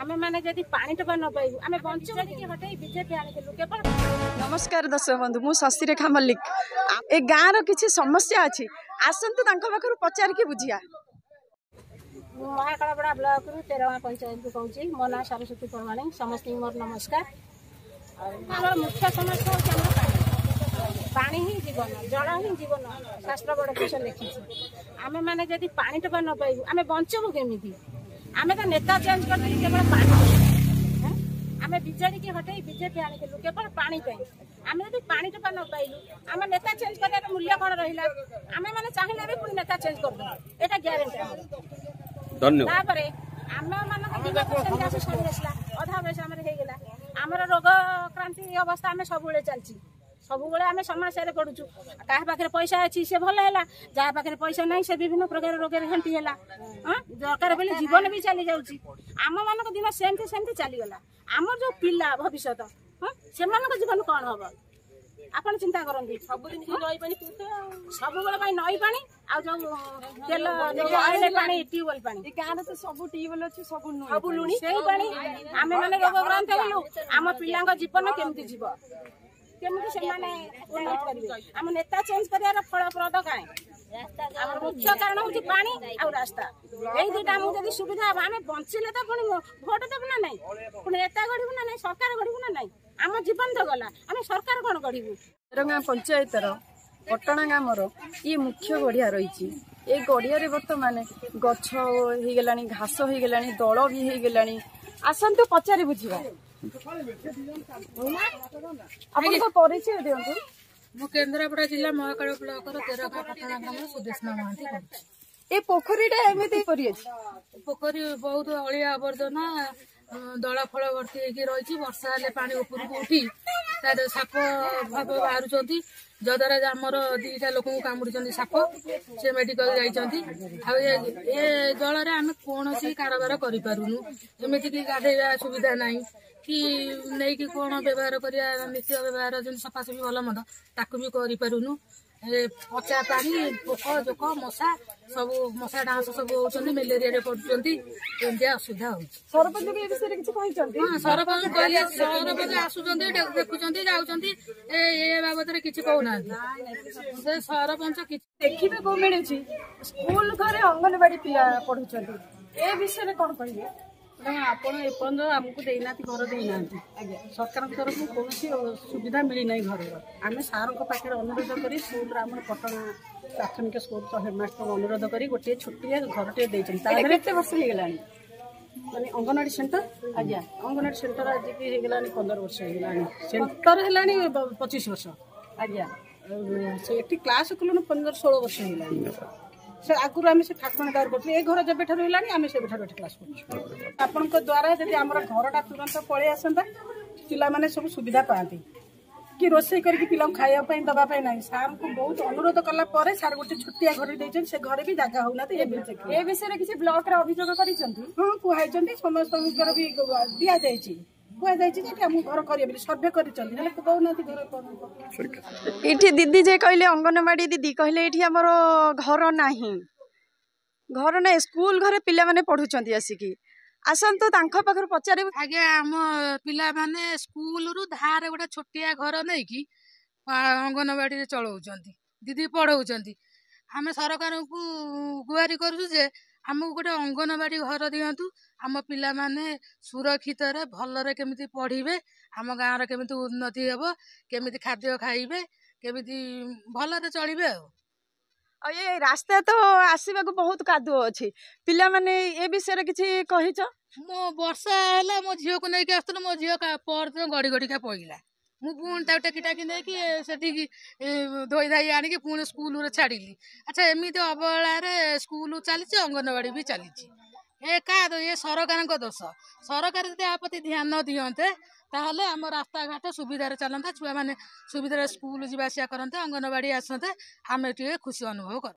आमे माने जदि पानी टपा न पाइबु आमे बंचो कि हटै बीजेपी आनिथिलु केवल। नमस्कार दर्शक बंधु मु शशिरेखा मल्लिक ए गाँव किसी समस्या अच्छी आसतु पाखु पचार की बुझिया। महाकालपड़ा ब्लॉक रु 13 पंचायत को कहूँ मो ना सरस्वती परमाणी समस्त मोर नमस्कार। आम मुख्य समस्या हूँ पानी ही जीवन जल ही जीवन शास्त्र बड़ किस लिखी आमे माने जदि पानी टपा न पाइबु आमे बंचबु केमिति। आमे तो नेता चेंज कर केवल पानी आमे बीजेडी की हटै बीजेपी आनिथिलु केवल पानी पे आमे जदि पानी टपा न पाइलु आमे नेता चेंज करार मूल्य कोन रहिला। आमे माने चाहिला भी पुनी नेता चेंज कर दो एटा ग्यारंटी। धन्यवाद। तापरे आमे माने दिमाग से सरिसला अधा बयस हमर हे गेला हमर रोग क्रांति अवस्था आमे सबुले चलची सबुले आमे समस्या रे पडुचु। काहे पाखरे पैसा अछि से भल हैला जा पाखरे पैसा नै से विभिन्न प्रकार रोग रे हंटी हैला दरकार बेले जीवन भी चली जाउची। आम मानक दिन सेमती सेमती चली गला हमर जो पिला भविष्य से मानक जीवन कोन हबो आपण चिंता करंदी। सब दिन नई पानी सब बेले भाई नई पानी आ जो तेल आइले पानी ट्यूबवेल पानी ए गाना तो सब ट्यूबवेल अछि सब लुणी सेही पानी आमे माने रोग ग्रंथ हेलु आम पिलांग जीवन केमती जीव केमती से माने उन्नत करिवे। आम नेता चेंज करियार फलप्रद काहे आम मुख्य कारण होची पानी आ रास्ता एई दुटा हम जदी सुविधा हम आमे बंचिले त पुनी भोट देब ना नै पुनी नेता गढिबु ना नै सरकार गढिबु ना नै आम जीवन तो गला आमे सरकार कोन गढिबु। रंगा पंचायत पटना गामर ये मुख्य गड़िया रही ये गड़िया बर्तमान गछ हो गलानी घास हो गलानी दल भी हो गलानी आसतु पचारि बुझिबा। आपन परिचय दियंतु। मु केन्द्रापड़ा जिला महाकाल ब्लॉक तेरका पटना ग्राम सुदेशना महांती ए पोखरीटा एमिति करी पोखरी बहुत अलिया आवर्जना दल फल भर्ती होगी रही वर्षा हेल्ले पानी उपरक उठी साप भाव बाहर जद्वारा आमर दीटा लोक कामुड़ी साप से मेडिकल जाइंट ए जल आम कौन कारबार करूँ एमतीक गाधेवा सुविधा ना कि नहीं कि कौन व्यवहार करिया नित्य व्यवहार जो सफासफी भल मंद ताकू भी करूँ पचा पानी पोक जोक मशा सब मशा डांस सब होती मेलेरिया पड़ुंट एमती असुविधा हो। सरपंच सरपंच सरपंच आसुच्च देखुं जाऊँच ए बाबद किसी कहना सरपंच देखने को मिले स्कूल घरे अंगनवाड़ी पिला पढ़ुं ए विषय कौन कहे आपण एपर्त आमको देना घर देना सरकार तरफ कौन सुविधा मिलना घर आम सार पाखे अनुरोध कर स्कूल आम पटना प्राथमिक स्कूल हेडमास्टर अनुरोध कर गोटे छोटिया घर टे वर्ष हो गला माने अंगनवाड़ी सेंटर आज्ञा अंगनवाड़ी सेंटर आज की हो 15 वर्ष हो सेंटर है 25 वर्ष आज्ञा से क्लास कलु 15-16 वर्ष हो से आगुरी आम से ठाकुराणी कर ए घर जब आम से क्लास कर द्वारा जब आम घरटा तुरंत पलि आसता पिला माने सब सुविधा पाती कि रोसे करके पिला खायापी दवाई ना सार को बहुत अनुरोध कला सार गोटे छोटिया घर दे से घर भी जगह होना ए विषय किसी ब्लॉक रे अभियोग कर हाँ कहुई समस्त भी दि जाए घर कर सर्वे कर दीदी जे कहले अंगनवाड़ी दीदी कहले ये आमर घर नाही घर ना स्कूल घरे पिला माने पढ़ुचंती आसिकी आसतु पाखर पचारे आगे आम पिला माने स्कूल रु धार गोटे छोटिया घर नहीं कि अंगनवाड़ी चलाउछंती दीदी पढ़ाउछंती आम सरकार को गुहारी करूँ जे आमको गोटे अंगनवाड़ी घर दिंतु आम पिला माने सुरक्षित भलरे केमिति पढ़िबे आम गाँव केमिति उन्नति हेबो केमिति खाद्य खाइबे केमिति भलरे चलिबे। ये रास्ता तो आसवा बहुत कादुओ अच्छी पिला माने ए विषय किसी कहिच मो वर्षा है मो झील को लेकिन आसुन मो झील परदिन गड़ी गड़िका पड़ा मुझे टेकी टाकी नहीं धोई धाई आणिकी पुणी स्कूल छाड़ी। अच्छा एमती अवहेला स्कूल चली अंगनवाड़ी भी चली ए क्या ये सरकार दोष सरकार जब आ प्रति ध्यान दिंते ताहले आम रास्ता घाट सुविधार चलता छुआ मैंने सुविधा स्कूल जावासिया करते अंगनवाड़ी आसते आम टे खुशी अनुभव कर।